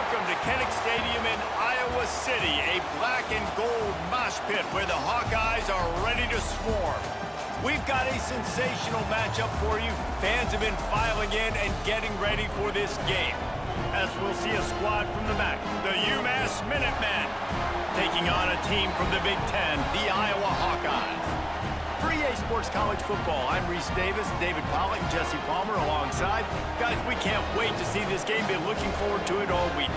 welcome to Kinnick Stadium in Iowa City, a black and gold mosh pit where the Hawkeyes are ready to swarm. We've got a sensational matchup for you. Fans have been filing in and getting ready for this game. As we'll see a squad from the MAC, the UMass Minutemen, taking on a team from the Big Ten, the Iowa Hawkeyes. For EA Sports College Football, I'm Reese Davis, David Pollack, and Jesse Palmer alongside. Guys, we can't wait to see this game. Been looking forward to it all week.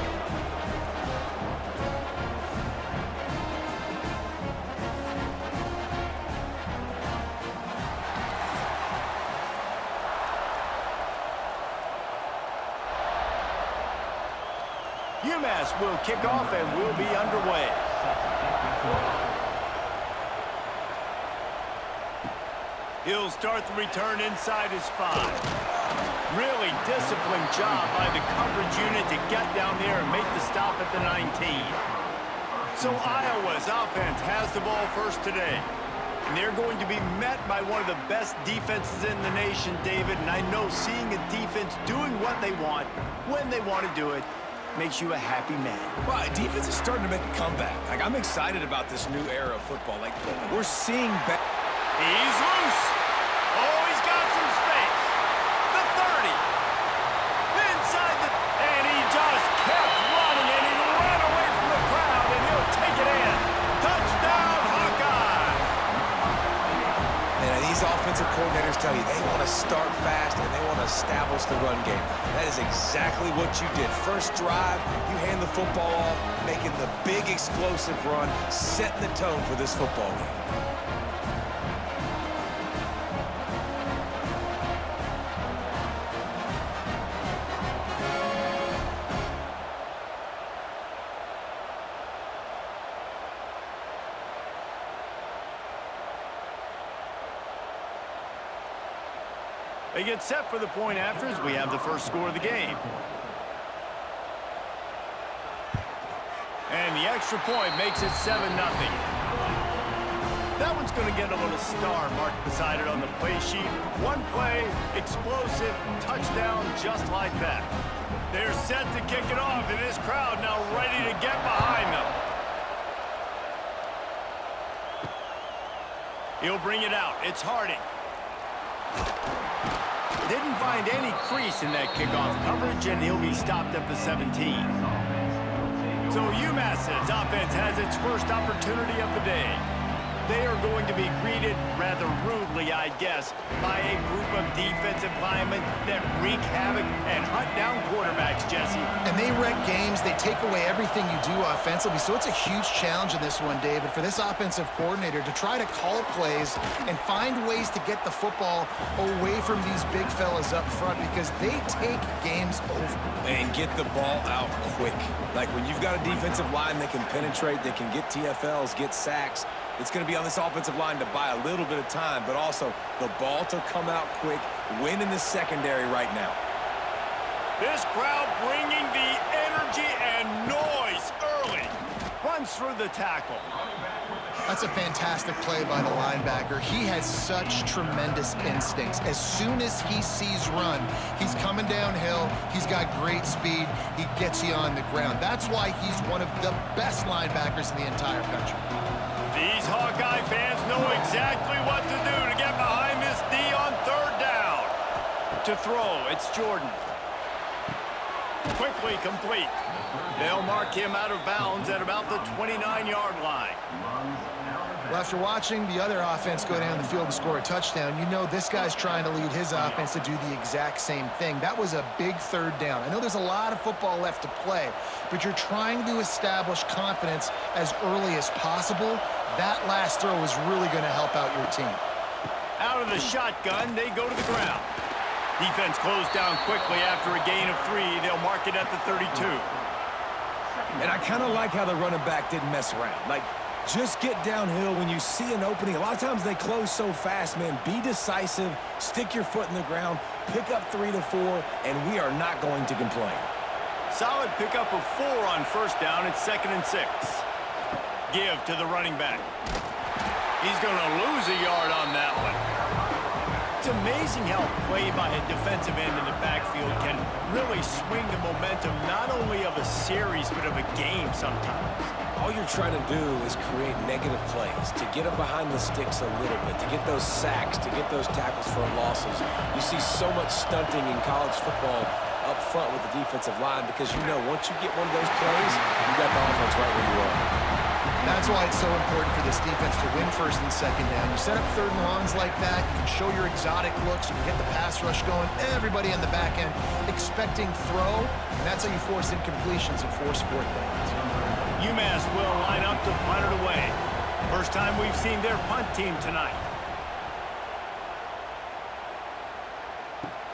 UMass will kick off and we'll be underway. He'll start the return inside his 5. Really disciplined job by the coverage unit to get down there and make the stop at the 19. So Iowa's offense has the ball first today. And they're going to be met by one of the best defenses in the nation, David. And I know seeing a defense doing what they want, when they want to do it, makes you a happy man. Well, defense is starting to make a comeback. Like, I'm excited about this new era of football. Like, we're seeing better. He's loose. Oh, he's got some space. The 30. Inside the... And he just kept running, and he ran away from the crowd, and he'll take it in. Touchdown, Hawkeye. And these offensive coordinators tell you they want to start fast, and they want to establish the run game. That is exactly what you did. First drive, you hand the football off, making the big explosive run, setting the tone for this football game. They get set for the point after as we have the first score of the game. And the extra point makes it 7-0. That one's going to get a little star marked beside it on the play sheet. One play, explosive, touchdown just like that. They're set to kick it off, and this crowd now ready to get behind them. He'll bring it out. It's Harding. Didn't find any crease in that kickoff coverage, and he'll be stopped at the 17. So UMass's offense has its first opportunity of the day. They are going to be greeted rather rudely, I guess, by a group of defensive linemen that wreak havoc and hunt down quarterbacks, Jesse. And they wreck games. They take away everything you do offensively. So it's a huge challenge in this one, David, for this offensive coordinator to try to call plays and find ways to get the football away from these big fellas up front because they take games over. And get the ball out quick. Like when you've got a defensive line that can penetrate, that can get TFLs, get sacks, it's going to be on this offensive line to buy a little bit of time, but also the ball to come out quick, win in the secondary right now. This crowd bringing the energy and noise early. Runs through the tackle. That's a fantastic play by the linebacker. He has such tremendous instincts. As soon as he sees run, he's coming downhill. He's got great speed. He gets you on the ground. That's why he's one of the best linebackers in the entire country. These Hawkeye fans know exactly what to do to get behind this D on third down. To throw, it's Jordan. Quickly complete. They'll mark him out of bounds at about the 29-yard line. Well, after watching the other offense go down the field and score a touchdown, you know this guy's trying to lead his offense to do the exact same thing. That was a big third down. I know there's a lot of football left to play, but you're trying to establish confidence as early as possible. That last throw is really going to help out your team. Out of the shotgun, they go to the ground. Defense closed down quickly after a gain of 3. They'll mark it at the 32. And I kind of like how the running back didn't mess around. Like, just get downhill when you see an opening. A lot of times they close so fast, man. Be decisive, stick your foot in the ground, pick up 3 to 4, and we are not going to complain. Solid pickup of 4 on first down. It's 2nd and 6. Give to the running back. He's going to lose a yard on that one. It's amazing how play by a defensive end in the backfield can really swing the momentum not only of a series but of a game sometimes. All you're trying to do is create negative plays, to get them behind the sticks a little bit, to get those sacks, to get those tackles for losses. You see so much stunting in college football up front with the defensive line because you know once you get one of those plays, you got the offense right where you are. That's why it's so important for this defense to win first and second down. You set up third and longs like that, you can show your exotic looks, you can get the pass rush going, everybody on the back end expecting throw, and that's how you force incompletions and force fourth downs. UMass will line up to punt it away. First time we've seen their punt team tonight.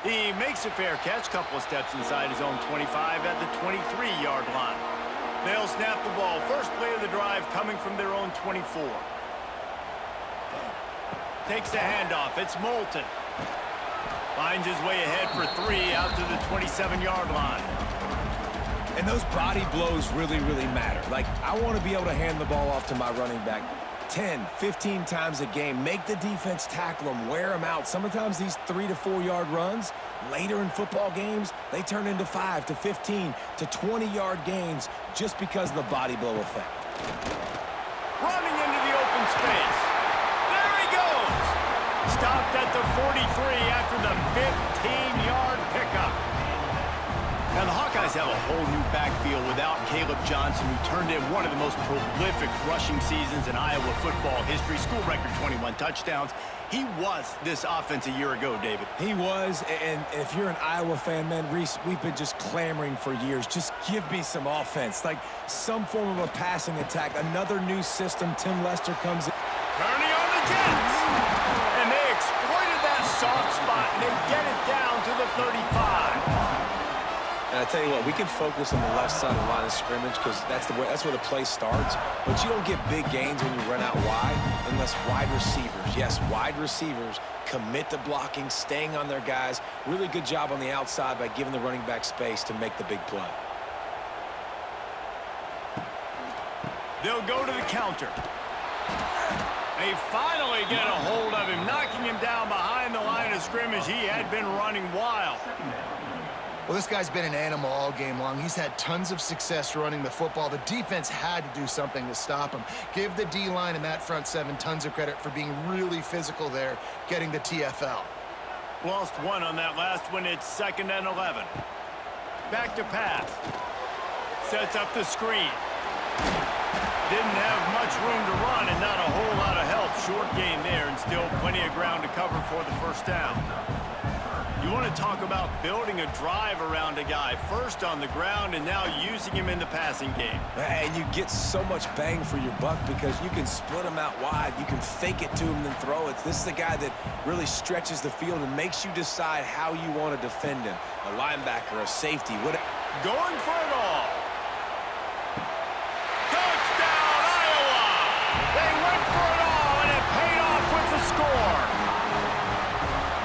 He makes a fair catch, couple of steps inside his own 25 at the 23-yard line. They'll snap the ball. First play of the drive coming from their own 24. Takes the handoff. It's Moulton. Finds his way ahead for 3 out to the 27-yard line. And those body blows really, really matter. Like, I want to be able to hand the ball off to my running back 10, 15 times a game. Make the defense tackle them, wear them out. Sometimes these 3 to 4 yard runs, later in football games, they turn into 5 to 15 to 20-yard gains just because of the body blow effect. Running into the open space. There he goes. Stopped at the 43 after the 15-yard pickup. Now, the Hawkeyes have a whole new backfield without Caleb Johnson, who turned in one of the most prolific rushing seasons in Iowa football history. School record 21 touchdowns. He was this offense a year ago, David. He was, and if you're an Iowa fan, man, Reese, we've been just clamoring for years. Just give me some offense, like some form of a passing attack, another new system. Tim Lester comes in. Turning on the Jets. And they exploited that soft spot, and they get it down to the 35. And I tell you what, we can focus on the left side of the line of scrimmage because that's where the play starts. But you don't get big gains when you run out wide unless wide receivers, yes, wide receivers commit to blocking, staying on their guys. Really good job on the outside by giving the running back space to make the big play. They'll go to the counter. They finally get a hold of him, knocking him down behind the line of scrimmage. He had been running wild. Well, this guy's been an animal all game long. He's had tons of success running the football. The defense had to do something to stop him. Give the D-line and that front seven tons of credit for being really physical there, getting the TFL. Lost one on that last one. It's 2nd and 11. Back to pass. Sets up the screen. Didn't have much room to run and not a whole lot of help. Short gain there and still plenty of ground to cover for the first down. You want to talk about building a drive around a guy, first on the ground and now using him in the passing game. And you get so much bang for your buck because you can split him out wide. You can fake it to him and then throw it. This is the guy that really stretches the field and makes you decide how you want to defend him. A linebacker, a safety, whatever. Going for it all. Touchdown, Iowa! They went for it all, and it paid off with the score.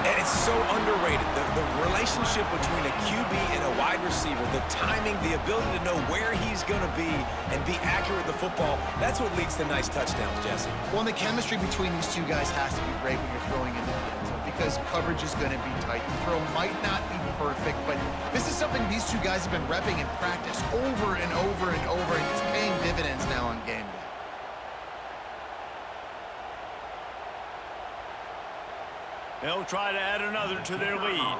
And it's so underrated. The relationship between a QB and a wide receiver, the timing, the ability to know where he's going to be and be accurate with the football, that's what leads to nice touchdowns, Jesse. Well, and the chemistry between these two guys has to be great when you're throwing in the end zone because coverage is going to be tight. The throw might not be perfect, but this is something these two guys have been repping in practice over and over and over, and it's paying dividends now on game day. They'll try to add another to their lead.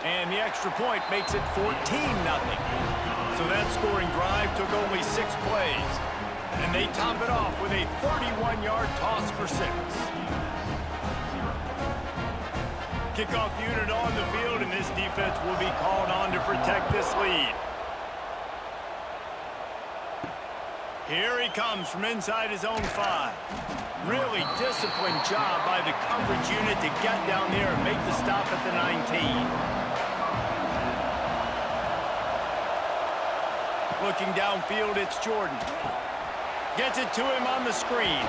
And the extra point makes it 14-0. So that scoring drive took only 6 plays. And they top it off with a 31-yard toss for 6. Kickoff unit on the field, and this defense will be called on to protect this lead. Here he comes from inside his own 5. Really disciplined job by the coverage unit to get down there and make the stop at the 19. Looking downfield, it's Jordan. Gets it to him on the screen.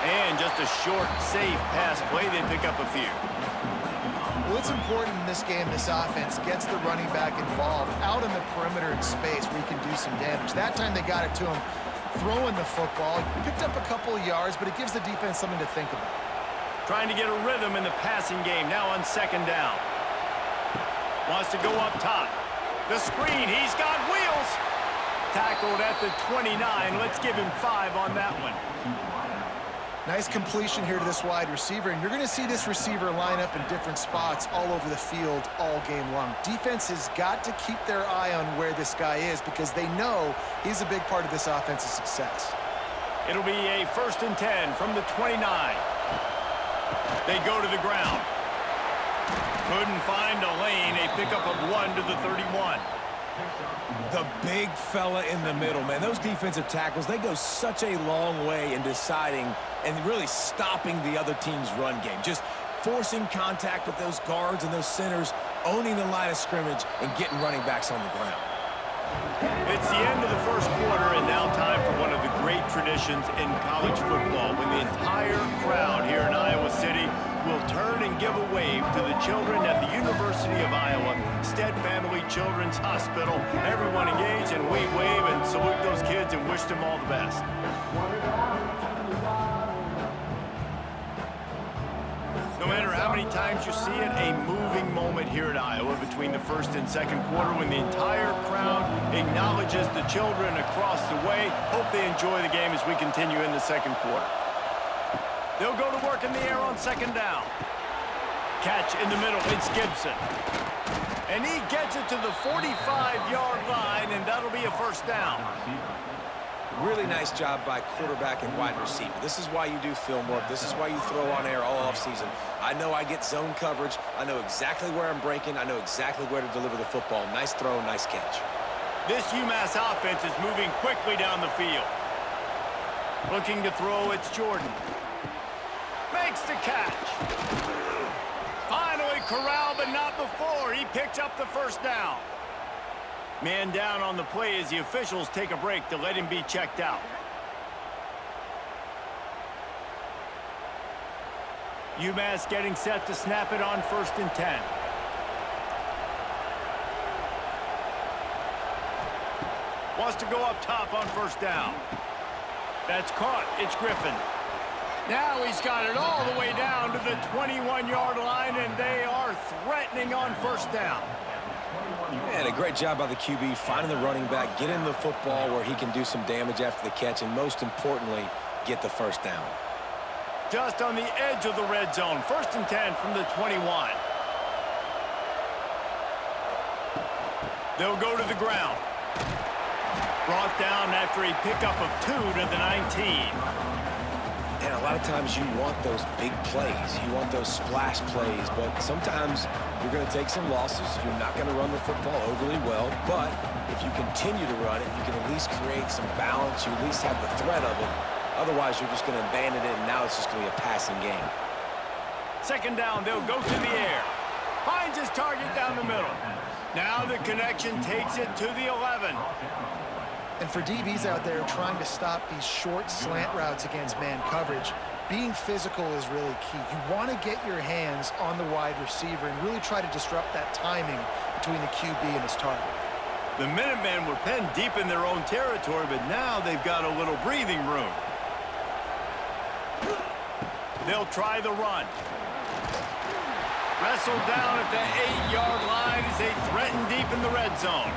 And just a short, safe pass play. They pick up a few. Well, it's important in this game, this offense gets the running back involved out in the perimeter in space where he can do some damage. That time they got it to him throwing the football. Picked up a couple of yards, but it gives the defense something to think about. Trying to get a rhythm in the passing game now on second down. Wants to go up top. The screen, he's got wheels. Tackled at the 29. Let's give him 5 on that one. Nice completion here to this wide receiver, and you're going to see this receiver line up in different spots all over the field all game long. Defense has got to keep their eye on where this guy is because they know he's a big part of this offense's success. It'll be a 1st and 10 from the 29. They go to the ground. Couldn't find a lane. A pickup of 1 to the 31. The big fella in the middle, man. Those defensive tackles, they go such a long way in deciding and really stopping the other team's run game. Just forcing contact with those guards and those centers, owning the line of scrimmage, and getting running backs on the ground. It's the end of the first quarter, and now time for one of the great traditions in college football, when the entire crowd here in Iowa City will turn and give a wave to the children at the University of Iowa Stead Family Children's Hospital. Everyone engaged, and we wave and salute those kids and wish them all the best. No matter how many times you see it, a moving moment here at Iowa between the first and second quarter when the entire crowd acknowledges the children across the way. Hope they enjoy the game as we continue in the second quarter. They'll go to work in the air on second down. Catch in the middle, it's Gibson. And he gets it to the 45-yard line, and that'll be a 1st down. Really nice job by quarterback and wide receiver. This is why you do film work. This is why you throw on air all offseason. I know I get zone coverage. I know exactly where I'm breaking. I know exactly where to deliver the football. Nice throw, nice catch. This UMass offense is moving quickly down the field. Looking to throw, it's Jordan. Makes the catch. Finally corralled, but not before. He picks up the 1st down. Man down on the play as the officials take a break to let him be checked out. UMass getting set to snap it on 1st and 10. Wants to go up top on 1st down. That's caught. It's Griffin. Now he's got it all the way down to the 21-yard line, and they are threatening on 1st down. And a great job by the QB, finding the running back, getting the football where he can do some damage after the catch, and most importantly, get the 1st down. Just on the edge of the red zone. 1st and 10 from the 21. They'll go to the ground. Brought down after a pickup of 2 to the 19. And a lot of times you want those big plays. You want those splash plays, but sometimes you're going to take some losses. You're not going to run the football overly well, but if you continue to run it, you can at least create some balance. You at least have the threat of it. Otherwise, you're just going to abandon it, and now it's just going to be a passing game. 2nd down, they'll go to the air. Finds his target down the middle. Now the connection takes it to the 11. And for DBs out there trying to stop these short slant routes against man coverage, being physical is really key. You want to get your hands on the wide receiver and really try to disrupt that timing between the QB and his target. The Minutemen were penned deep in their own territory, but now they've got a little breathing room. They'll try the run. Wrestled down at the 8-yard line as they threaten deep in the red zone.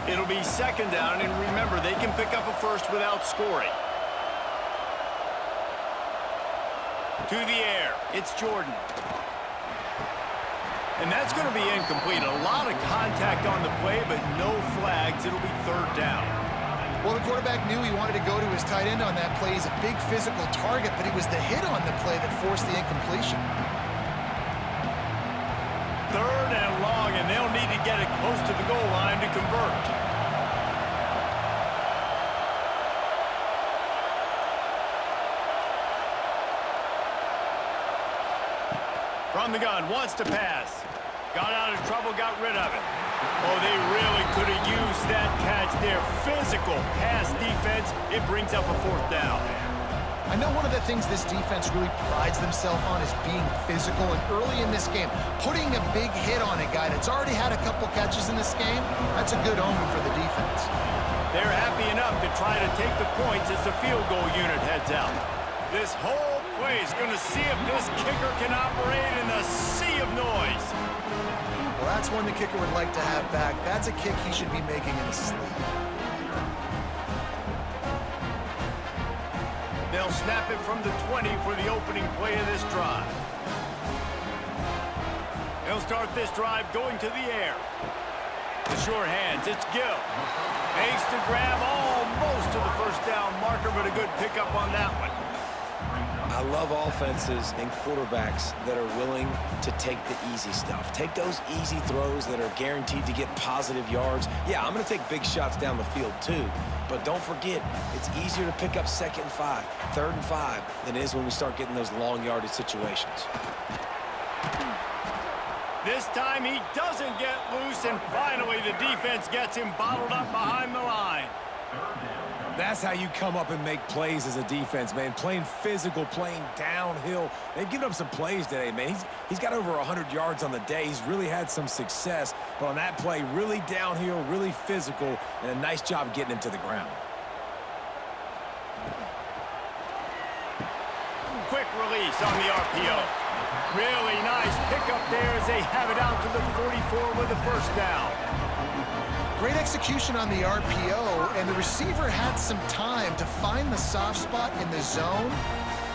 It'll be 2nd down, and remember, they can pick up a 1st without scoring. To the air, it's Jordan. And that's going to be incomplete. A lot of contact on the play, but no flags. It'll be 3rd down. Well, the quarterback knew he wanted to go to his tight end on that play. He's a big physical target, but it was the hit on the play that forced the incompletion. 3rd and long, and they'll need to get it close to the goal line to convert. From the gun, wants to pass. Got out of trouble, got rid of it. Oh, they really could have used that catch there. Physical pass defense. It brings up a 4th down. I know one of the things this defense really prides themselves on is being physical, and early in this game, putting a big hit on a guy that's already had a couple catches in this game, that's a good omen for the defense. They're happy enough to try to take the points as the field goal unit heads out. This whole play is going to see if this kicker can operate in a sea of noise. Well, that's one the kicker would like to have back. That's a kick he should be making in his sleep. They'll snap it from the 20 for the opening play of this drive. They'll start this drive going to the air. The sure hands, it's Gill. Makes the grab almost to the first down marker, but a good pickup on that one. I love offenses and quarterbacks that are willing to take the easy stuff. Take those easy throws that are guaranteed to get positive yards. Yeah, I'm going to take big shots down the field too. But don't forget, it's easier to pick up 2nd and 5, 3rd and 5 than it is when we start getting those long yardage situations. This time he doesn't get loose, and finally the defense gets him bottled up behind the line. That's how you come up and make plays as a defense, man. Playing physical, playing downhill. They've given up some plays today, man. He's got over 100 yards on the day. He's really had some success. But on that play, really downhill, really physical, and a nice job getting him to the ground. Quick release on the RPO. Really nice pickup there as they have it out to the 44 with the first down. Great execution on the RPO, and the receiver had some time to find the soft spot in the zone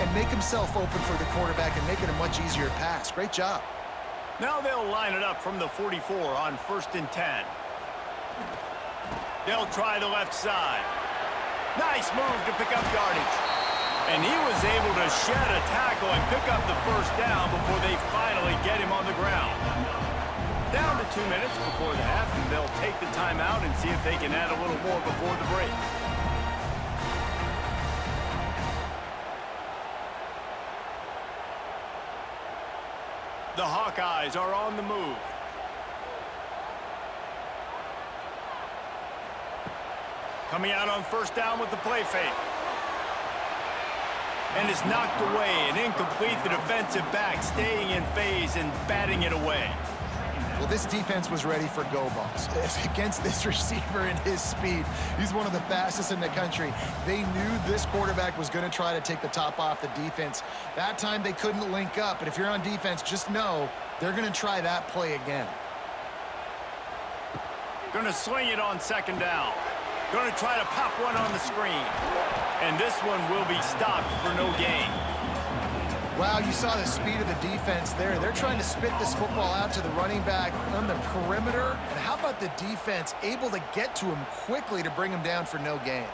and make himself open for the quarterback and make it a much easier pass. Great job. Now they'll line it up from the 44 on 1st and 10. They'll try the left side. Nice move to pick up yardage. And he was able to shed a tackle and pick up the first down before they finally get him on the ground. Down to 2 minutes before the half, and they'll take the timeout and see if they can add a little more before the break. The Hawkeyes are on the move. Coming out on 1st down with the play fake. And it's knocked away and incomplete. The defensive back staying in phase and batting it away. Well, this defense was ready for go balls. Against this receiver and his speed, he's one of the fastest in the country. They knew this quarterback was going to try to take the top off the defense. That time they couldn't link up, but if you're on defense, just know they're going to try that play again. Going to swing it on 2nd down. Going to try to pop one on the screen. And this one will be stopped for no gain. Wow, you saw the speed of the defense there. They're trying to spit this football out to the running back on the perimeter. And how about the defense able to get to him quickly to bring him down for no gain?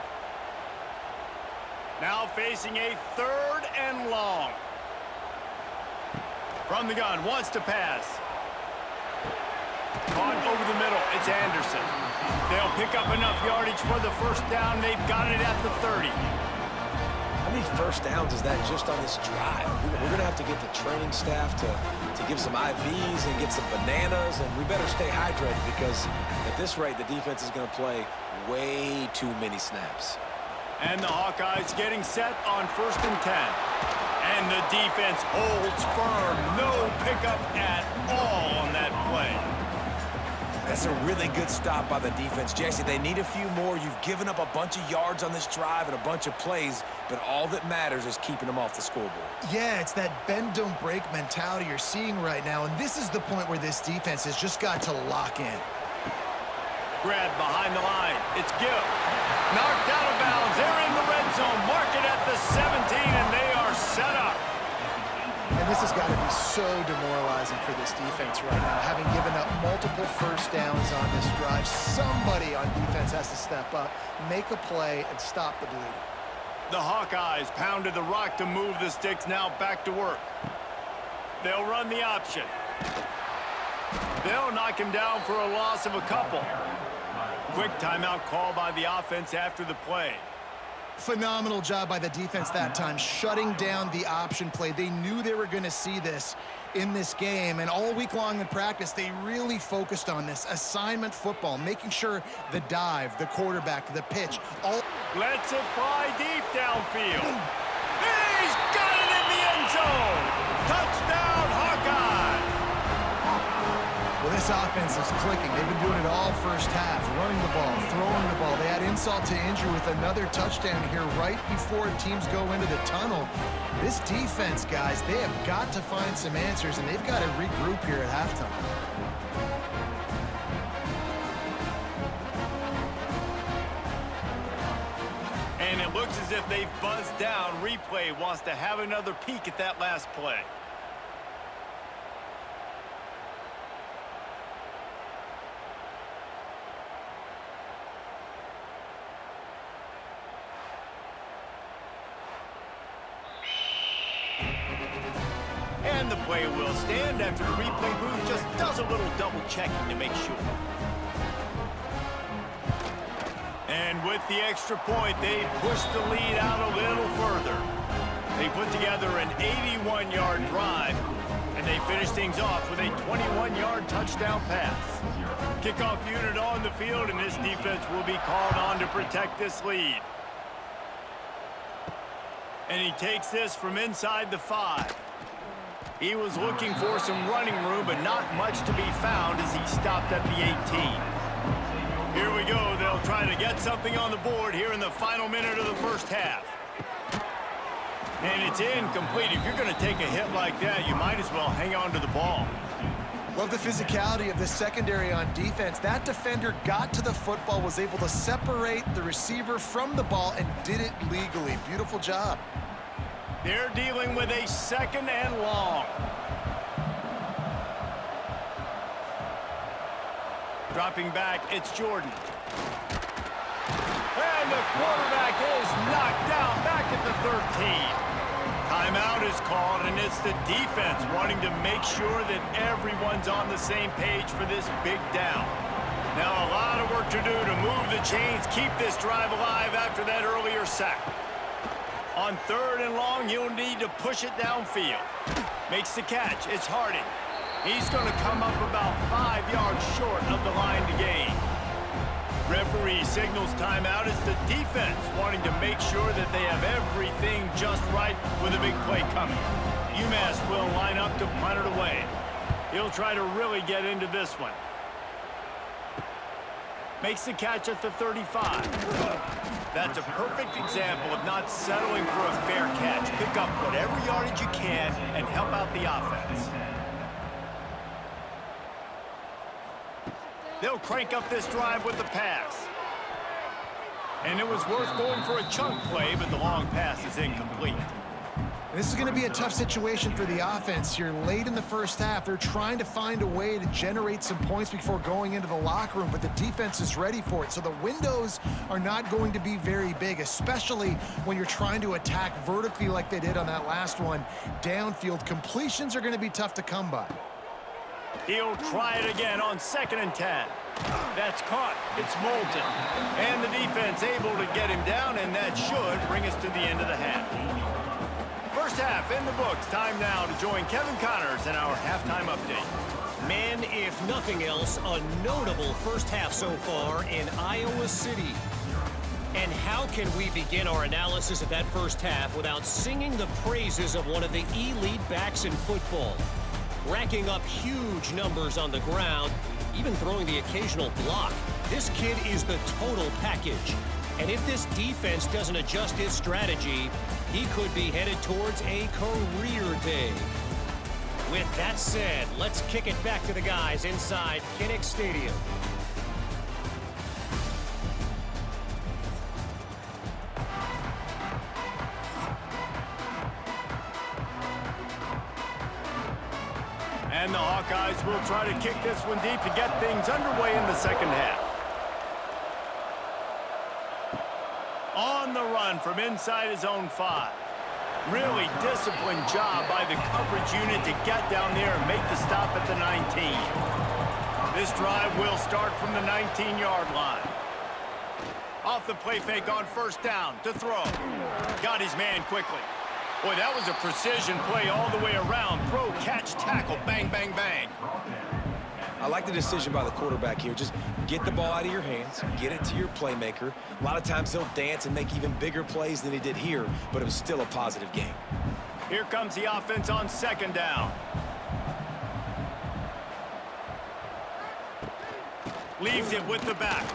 Now facing a 3rd and long. From the gun, wants to pass. Caught over the middle, it's Anderson. They'll pick up enough yardage for the first down. They've got it at the 30. How many first downs is that just on this drive? We're going to have to get the training staff to give some IVs and get some bananas, and we better stay hydrated because at this rate, the defense is going to play way too many snaps. And the Hawkeyes getting set on 1st and 10. And the defense holds firm. No pickup at all on that play. That's a really good stop by the defense. Jesse, they need a few more. You've given up a bunch of yards on this drive and a bunch of plays, but all that matters is keeping them off the scoreboard. Yeah, it's that bend, don't break mentality you're seeing right now, and this is the point where this defense has just got to lock in. Grab behind the line. It's Gill. Knocked out of bounds. They're in the red zone. Mark it at the 17, and they are set up. And this has got to be so demoralizing for this defense right now, having given up multiple first downs on this drive. Somebody on defense has to step up, make a play, and stop the bleeding. The Hawkeyes pounded the rock to move the sticks, now back to work. They'll run the option. They'll knock him down for a loss of a couple. Quick timeout call by the offense after the play. Phenomenal job by the defense that time, shutting down the option play. They knew they were going to see this in this game, and all week long in practice, they really focused on this assignment football, making sure the dive, the quarterback, the pitch, all... Lets it fly deep downfield. He's got it in the end zone. Touchdown, Hawkeyes. Well, this offense is clicking. They've been doing it all first half, running the ball, throwing the ball. They add insult to injury with another touchdown here right before teams go into the tunnel. This defense, guys, they have got to find some answers, and they've got to regroup here at halftime. And it looks as if they've buzzed down. Replay wants to have another peek at that last play. And the play will stand after the replay booth just does a little double checking to make sure. And with the extra point, they push the lead out a little further. They put together an 81-yard drive, and they finish things off with a 21-yard touchdown pass. Kickoff unit on the field, and this defense will be called on to protect this lead. And he takes this from inside the 5. He was looking for some running room, but not much to be found as he stopped at the 18. Here we go. They'll try to get something on the board here in the final minute of the first half. And it's incomplete. If you're going to take a hit like that, you might as well hang on to the ball. Love the physicality of the secondary on defense. That defender got to the football, was able to separate the receiver from the ball, and did it legally. Beautiful job. They're dealing with a 2nd and long. Dropping back, it's Jordan. And the quarterback is knocked down back at the 13. Timeout is called, and it's the defense wanting to make sure that everyone's on the same page for this big down. Now a lot of work to do to move the chains, keep this drive alive after that earlier sack. On 3rd and long, you'll need to push it downfield. Makes the catch. It's Harding. He's going to come up about 5 yards short of the line to gain. Referee signals timeout. It's the defense wanting to make sure that they have everything just right with a big play coming. UMass will line up to punt it away. He'll try to really get into this one. Makes the catch at the 35. That's a perfect example of not settling for a fair catch. Pick up whatever yardage you can and help out the offense. They'll crank up this drive with the pass. And it was worth going for a chunk play, but the long pass is incomplete. This is going to be a tough situation for the offense here late in the first half. They're trying to find a way to generate some points before going into the locker room, but the defense is ready for it. So the windows are not going to be very big, especially when you're trying to attack vertically like they did on that last one. Downfield completions are going to be tough to come by. He'll try it again on 2nd and 10. That's caught. It's Moulton. And the defense able to get him down, and that should bring us to the end of the half. First half in the books. Time now to join Kevin Connors in our halftime update. Man, if nothing else, a notable first half so far in Iowa City. And how can we begin our analysis of that first half without singing the praises of one of the elite backs in football? Racking up huge numbers on the ground, even throwing the occasional block. This kid is the total package. And if this defense doesn't adjust his strategy, he could be headed towards a career day. With that said, let's kick it back to the guys inside Kinnick Stadium. And the Hawkeyes will try to kick this one deep to get things underway in the second half. On the run from inside his own 5. Really disciplined job by the coverage unit to get down there and make the stop at the 19. This drive will start from the 19-yard line. Off the play fake on 1st down to throw. Got his man quickly. Boy, that was a precision play all the way around. Throw, catch, tackle, bang, bang, bang. I like the decision by the quarterback here. Just get the ball out of your hands, get it to your playmaker. A lot of times he'll dance and make even bigger plays than he did here, but it was still a positive game. Here comes the offense on second down. Leaves it with the back.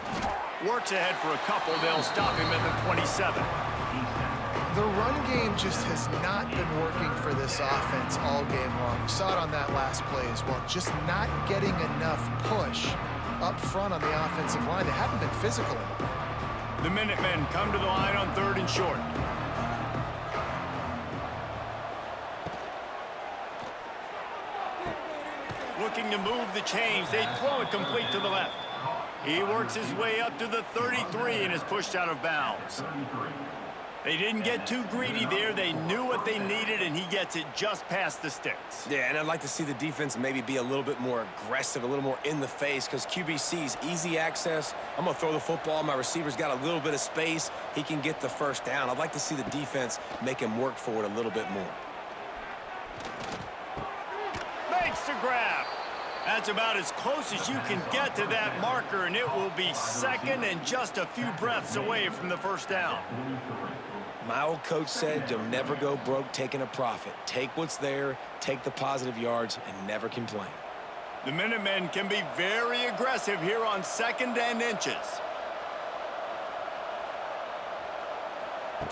Works ahead for a couple. They'll stop him at the 27. The run game just has not been working for this offense all game long. We saw it on that last play as well. Just not getting enough push up front on the offensive line. They haven't been physical enough. The Minutemen come to the line on 3rd and short. Looking to move the chains. They throw it complete to the left. He works his way up to the 33 and is pushed out of bounds. They didn't get too greedy there. They knew what they needed, and he gets it just past the sticks. Yeah, and I'd like to see the defense maybe be a little bit more aggressive, a little more in the face, because QBC's easy access. I'm going to throw the football. My receiver's got a little bit of space. He can get the first down. I'd like to see the defense make him work for it a little bit more. Makes the grab. That's about as close as you can get to that marker, and it will be second and just a few breaths away from the first down. My old coach said you'll never go broke taking a profit. Take what's there, take the positive yards, and never complain. The Minutemen can be very aggressive here on 2nd and inches.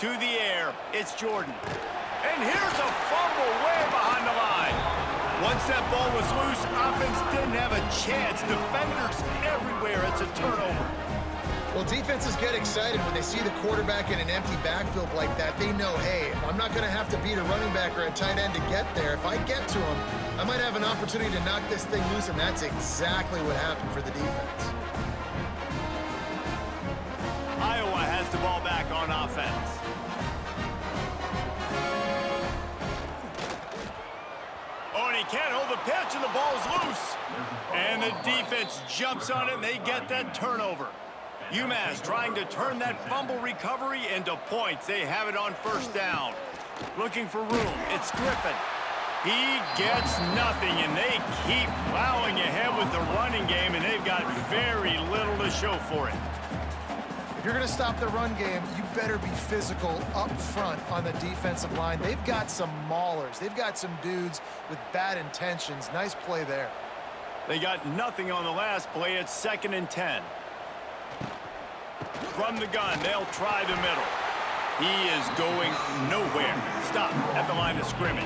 To the air, it's Jordan. And here's a fumble way behind the line. Once that ball was loose, offense didn't have a chance. Defenders everywhere. It's a turnover. Well, defenses get excited when they see the quarterback in an empty backfield like that. They know, hey, I'm not going to have to beat a running back or a tight end to get there. If I get to him, I might have an opportunity to knock this thing loose, and that's exactly what happened for the defense. Iowa has the ball back on offense. Oh, and he can't hold the pitch, and the ball's loose. And the defense jumps on it, and they get that turnover. UMass trying to turn that fumble recovery into points. They have it on 1st down. Looking for room. It's Griffin. He gets nothing, and they keep plowing ahead with the running game, and they've got very little to show for it. If you're going to stop the run game, you better be physical up front on the defensive line. They've got some maulers. They've got some dudes with bad intentions. Nice play there. They got nothing on the last play. It's 2nd and 10. From the gun, they'll try the middle. He is going nowhere. Stop at the line of scrimmage.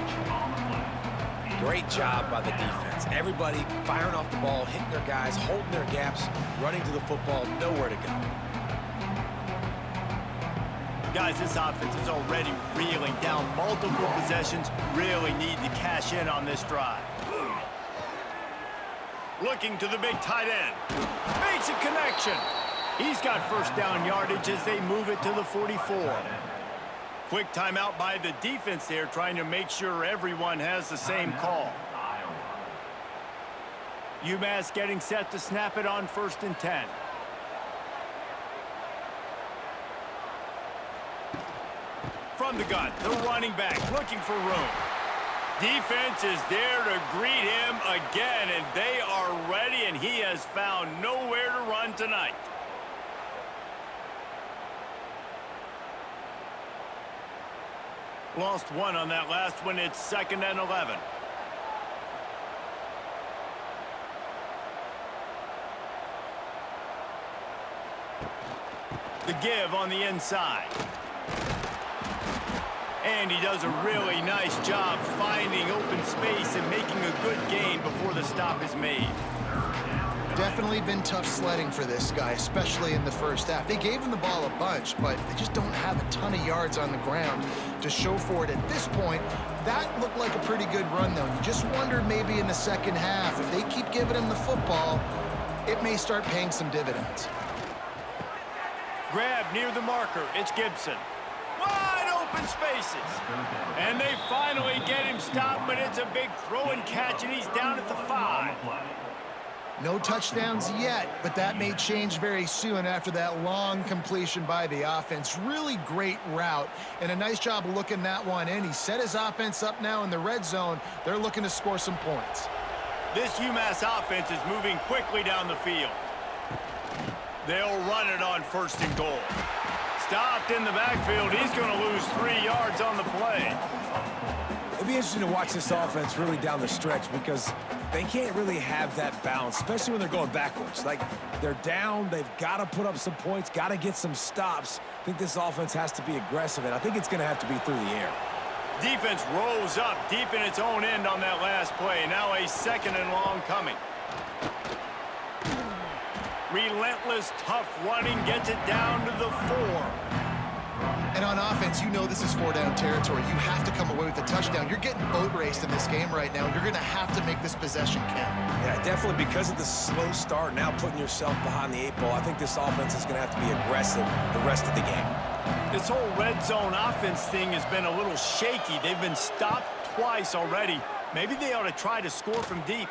Great job by the defense. Everybody firing off the ball, hitting their guys, holding their gaps, running to the football, nowhere to go. Guys, this offense is already reeling down multiple possessions. Really need to cash in on this drive. Looking to the big tight end. Makes a connection. He's got 1st down yardage as they move it to the 44. Quick timeout by the defense there, trying to make sure everyone has the same call. UMass getting set to snap it on 1st and 10. From the gun, the running back looking for room. Defense is there to greet him again, and they are ready, and he has found nowhere to run tonight. Lost one on that last one. It's 2nd and 11. The give on the inside. And he does a really nice job finding open space and making a good gain before the stop is made. Definitely been tough sledding for this guy, especially in the 1st half. They gave him the ball a bunch, but they just don't have a ton of yards on the ground to show for it at this point. That looked like a pretty good run, though. You just wonder maybe in the 2nd half, if they keep giving him the football, it may start paying some dividends. Grab near the marker. It's Gibson. Wide open spaces. And they finally get him stopped, but it's a big throw and catch, and he's down at the 5. No touchdowns yet, but that may change very soon after that long completion by the offense. Really great route, and a nice job of looking that one in. He set his offense up now in the red zone. They're looking to score some points. This UMass offense is moving quickly down the field. They'll run it on 1st and goal. Stopped in the backfield. He's going to lose 3 yards on the play. It'll be interesting to watch this offense really down the stretch because they can't really have that balance, especially when they're going backwards. Like, they're down, they've got to put up some points, got to get some stops. I think this offense has to be aggressive, and I think it's going to have to be through the air. Defense rose up deep in its own end on that last play. Now a 2nd and long coming. Relentless, tough running, gets it down to the 4. And on offense, you know this is 4-down territory. You have to come away with a touchdown. You're getting boat raced in this game right now. You're going to have to make this possession count. Yeah, definitely because of the slow start, now putting yourself behind the 8 ball, I think this offense is going to have to be aggressive the rest of the game. This whole red zone offense thing has been a little shaky. They've been stopped twice already. Maybe they ought to try to score from deep.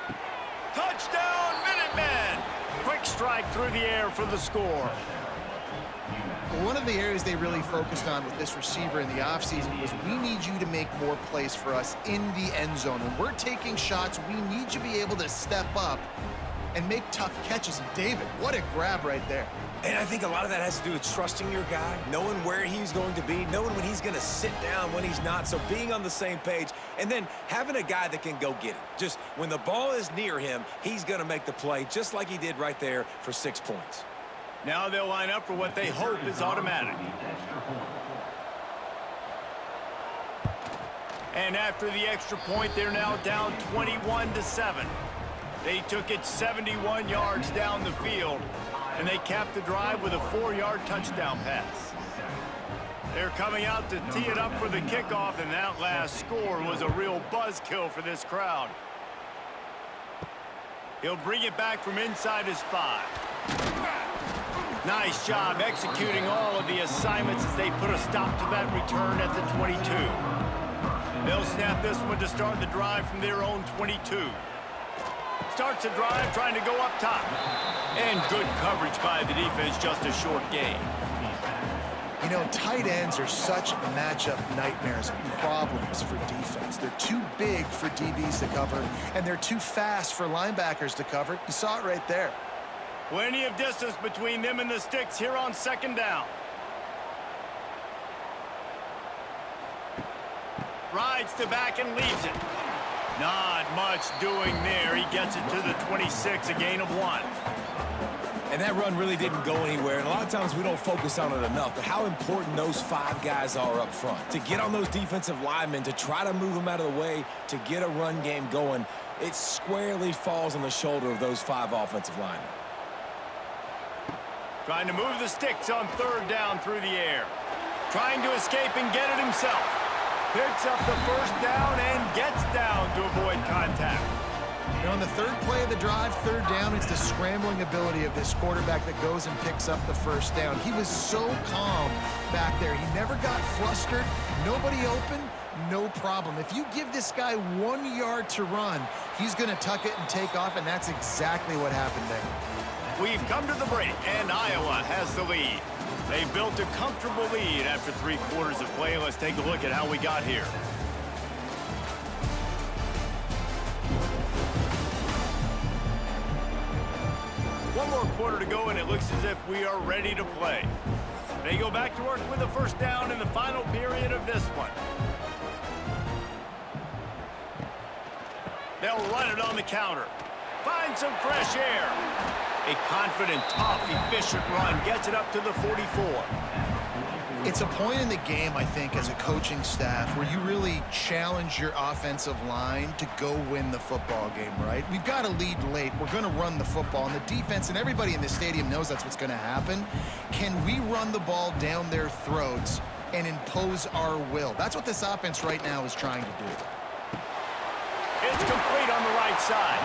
Touchdown, Minutemen! Quick strike through the air for the score. Well, one of the areas they really focused on with this receiver in the offseason was we need you to make more plays for us in the end zone. When we're taking shots, we need you to be able to step up and make tough catches. And David, what a grab right there. And I think a lot of that has to do with trusting your guy, knowing where he's going to be, knowing when he's going to sit down, when he's not, so being on the same page, and then having a guy that can go get it. Just when the ball is near him, he's going to make the play, just like he did right there for 6 points. Now they'll line up for what they hope is automatic. And after the extra point, they're now down 21-7. They took it 71 yards down the field, and they capped the drive with a 4-yard touchdown pass. They're coming out to tee it up for the kickoff, and that last score was a real buzzkill for this crowd. He'll bring it back from inside his 5. Nice job executing all of the assignments as they put a stop to that return at the 22. They'll snap this one to start the drive from their own 22. Starts the drive trying to go up top. And good coverage by the defense, just a short gain. You know, tight ends are such matchup nightmares and problems for defense. They're too big for DBs to cover, and they're too fast for linebackers to cover. You saw it right there. Plenty of distance between them and the sticks here on 2nd down. Rides the back and leaves it. Not much doing there. He gets it to the 26, a gain of 1. And that run really didn't go anywhere, and a lot of times we don't focus on it enough, but how important those 5 guys are up front. To get on those defensive linemen, to try to move them out of the way, to get a run game going, it squarely falls on the shoulder of those 5 offensive linemen. Trying to move the sticks on 3rd down through the air. Trying to escape and get it himself. Picks up the 1st down and gets down to avoid contact. You know, on the 3rd play of the drive, 3rd down, it's the scrambling ability of this quarterback that goes and picks up the 1st down. He was so calm back there. He never got flustered. Nobody open, no problem. If you give this guy 1 yard to run, he's going to tuck it and take off, and that's exactly what happened there. We've come to the break, and Iowa has the lead. They built a comfortable lead after 3 quarters of play. Let's take a look at how we got here. One more quarter to go, and it looks as if we are ready to play. They go back to work with a 1st down in the final period of this one. They'll run it on the counter. Find some fresh air. A confident, tough, efficient run gets it up to the 44. It's a point in the game, I think, as a coaching staff where you really challenge your offensive line to go win the football game, right? We've got to lead late. We're going to run the football, and the defense and everybody in the stadium knows that's what's going to happen. Can we run the ball down their throats and impose our will? That's what this offense right now is trying to do. It's complete on the right side.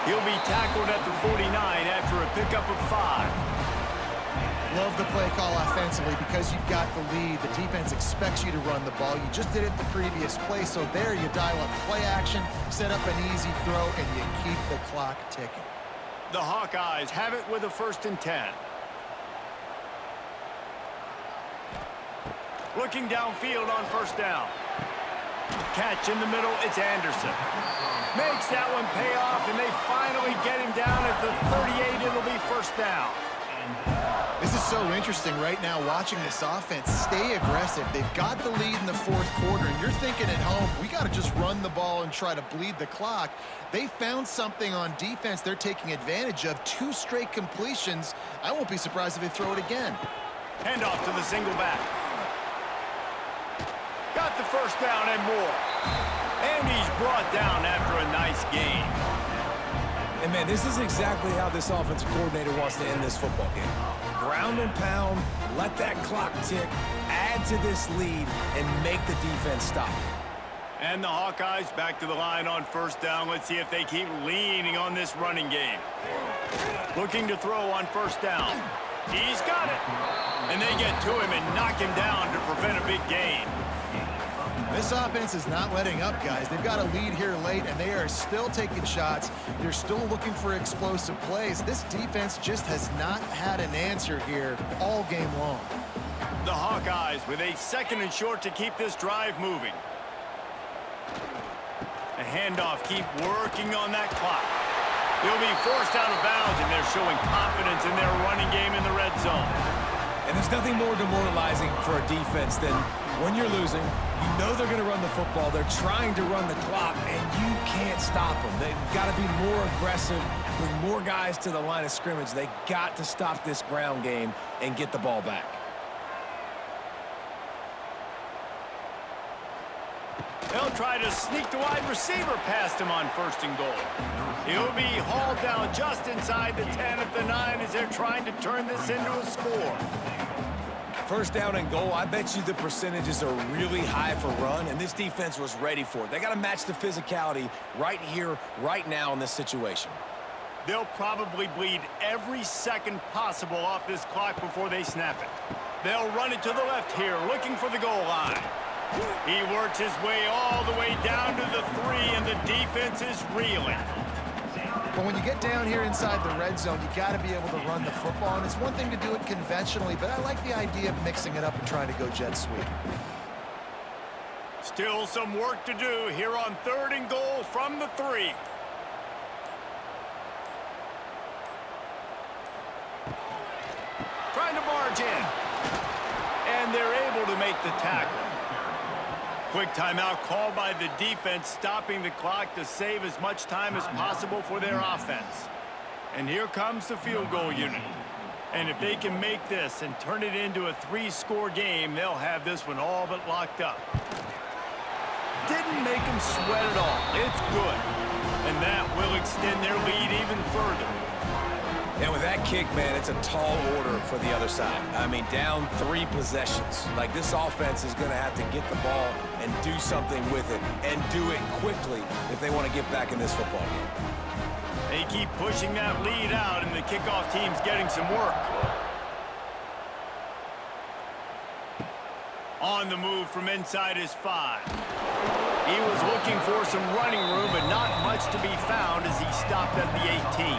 He'll be tackled at the 49 after a pickup of 5. Love the play call offensively because you've got the lead. The defense expects you to run the ball. You just did it the previous play, so there you dial up play action, set up an easy throw, and you keep the clock ticking. The Hawkeyes have it with a 1st and 10. Looking downfield on 1st down. Catch in the middle, it's Anderson. Makes that one pay off, and they finally get him down at the 38. It'll be first down. This is so interesting right now watching this offense stay aggressive. They've got the lead in the fourth quarter, and you're thinking at home, we got to just run the ball and try to bleed the clock. They found something on defense they're taking advantage of. 2 straight completions. I won't be surprised if they throw it again. Handoff to the single back. Got the first down and more. And he's brought down after a nice game. And, man, this is exactly how this offensive coordinator wants to end this football game. Ground and pound, let that clock tick, add to this lead, and make the defense stop. And the Hawkeyes back to the line on first down. Let's see if they keep leaning on this running game. Looking to throw on first down. He's got it. And they get to him and knock him down to prevent a big gain. This offense is not letting up, guys. They've got a lead here late, and they are still taking shots. They're still looking for explosive plays. This defense just has not had an answer here all game long. The Hawkeyes with a 2nd and short to keep this drive moving. A handoff, keep working on that clock. They'll be forced out of bounds, and they're showing confidence in their running game in the red zone. And there's nothing more demoralizing for a defense than when you're losing, you know they're going to run the football, they're trying to run the clock, and you can't stop them. They've got to be more aggressive, bring more guys to the line of scrimmage. They got to stop this ground game and get the ball back. They'll try to sneak the wide receiver past him on 1st and goal. He'll be hauled down just inside the 10 at the 9 as they're trying to turn this into a score. 1st down and goal, I bet you the percentages are really high for run, and this defense was ready for it. They got to match the physicality right here, right now in this situation. They'll probably bleed every second possible off this clock before they snap it. They'll run it to the left here, looking for the goal line. He works his way all the way down to the 3, and the defense is reeling. But when you get down here inside the red zone, you got to be able to run the football. And it's one thing to do it conventionally, but I like the idea of mixing it up and trying to go jet sweep. Still some work to do here on 3rd and goal from the 3. Trying to barge in. And they're able to make the tackle. Quick timeout called by the defense, stopping the clock to save as much time as possible for their offense. And here comes the field goal unit. And if they can make this and turn it into a 3-score game, they'll have this one all but locked up. Didn't make them sweat at all. It's good. And that will extend their lead even further. And with that kick, man, it's a tall order for the other side. I mean, down 3 possessions. Like, this offense is going to have to get the ball and do something with it, and do it quickly if they want to get back in this football game. They keep pushing that lead out, and the kickoff team's getting some work. On the move from inside his 5. He was looking for some running room, but not much to be found as he stopped at the 18.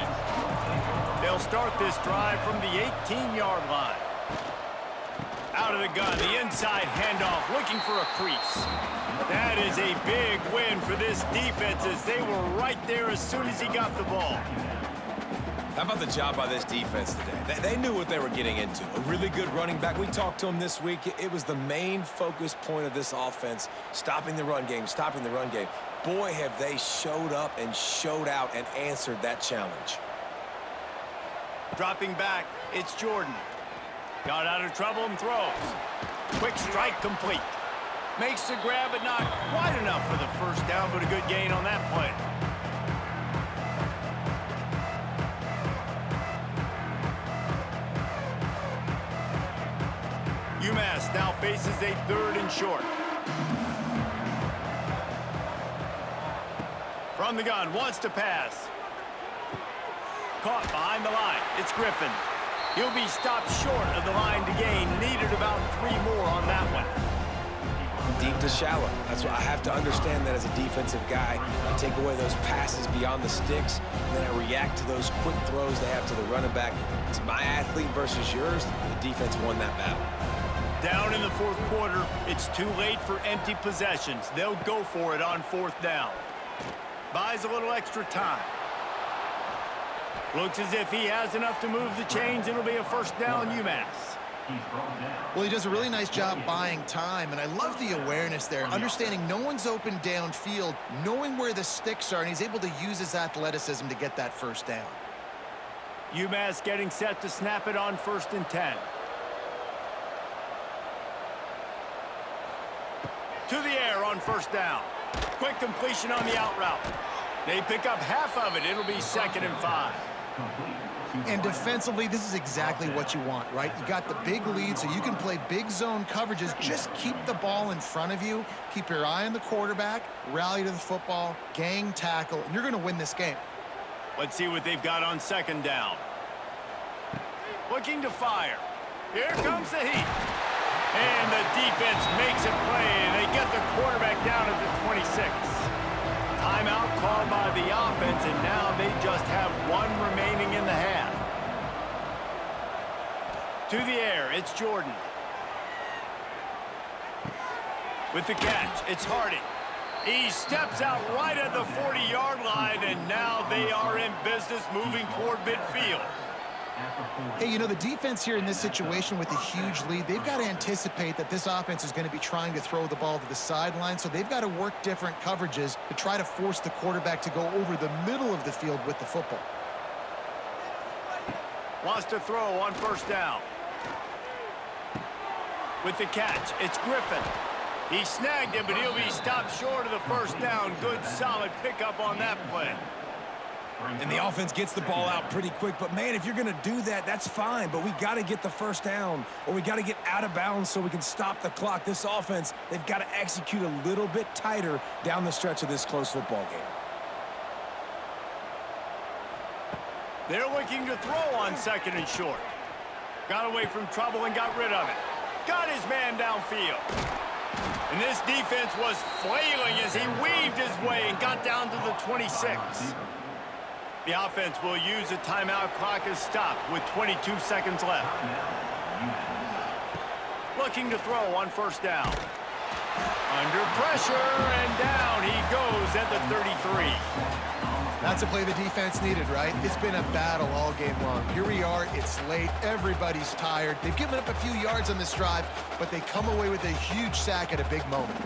They'll start this drive from the 18-yard line. Out of the gun, the inside handoff, looking for a crease. That is a big win for this defense as they were right there as soon as he got the ball. How about the job by this defense today? They knew what they were getting into. A really good running back. We talked to him this week. It was the main focus point of this offense, stopping the run game, stopping the run game. Boy, have they showed up and showed out and answered that challenge. Dropping back, it's Jordan. Got out of trouble and throws. Quick strike complete. Makes the grab, but not quite enough for the first down, but a good gain on that play. UMass now faces a 3rd and short. From the gun, wants to pass. Caught behind the line. It's Griffin. He'll be stopped short of the line to gain. Needed about 3 more on that one. Deep to shallow. That's what I have to understand that as a defensive guy. I take away those passes beyond the sticks, and then I react to those quick throws they have to the running back. It's my athlete versus yours. The defense won that battle. down in the fourth quarter. It's too late for empty possessions. They'll go for it on fourth down. Buys a little extra time. Looks as if he has enough to move the chains. It'll be a first down, UMass. Well, he does a really nice job buying time, and I love the awareness there, understanding no one's open downfield, knowing where the sticks are, and he's able to use his athleticism to get that first down. UMass getting set to snap it on 1st and 10. To the air on first down. Quick completion on the out route. They pick up half of it. It'll be 2nd and 5. And defensively, this is exactly what you want, right? You got the big lead, so you can play big zone coverages. Just keep the ball in front of you. Keep your eye on the quarterback. Rally to the football. Gang tackle. And you're going to win this game. Let's see what they've got on 2nd down. Looking to fire. Here comes the heat. And the defense makes a play, and they get the quarterback down at the 26. Timeout called by the offense, and now they just have one remaining in the half. To the air, it's Jordan. With the catch, it's Harding. He steps out right at the 40-yard line, and now they are in business moving toward midfield. Hey, you know, the defense here in this situation with a huge lead, they've got to anticipate that this offense is going to be trying to throw the ball to the sideline, so they've got to work different coverages to try to force the quarterback to go over the middle of the field with the football. Wants to throw on first down. With the catch, it's Griffin. He snagged him, but he'll be stopped short of the first down. Good, solid pickup on that play. And the offense gets the ball out pretty quick. But, man, if you're going to do that, that's fine. But we got to get the first down, or we got to get out of bounds so we can stop the clock. This offense, they've got to execute a little bit tighter down the stretch of this close football game. They're looking to throw on 2nd and short. Got away from trouble and got rid of it. Got his man downfield. And this defense was flailing as he weaved his way and got down to the 26. The offense will use a timeout. Clock is stopped with 22 seconds left. Looking to throw on first down. Under pressure, and down he goes at the 33. That's a play the defense needed, right? It's been a battle all game long. Here we are, it's late, everybody's tired. They've given up a few yards on this drive, but they come away with a huge sack at a big moment.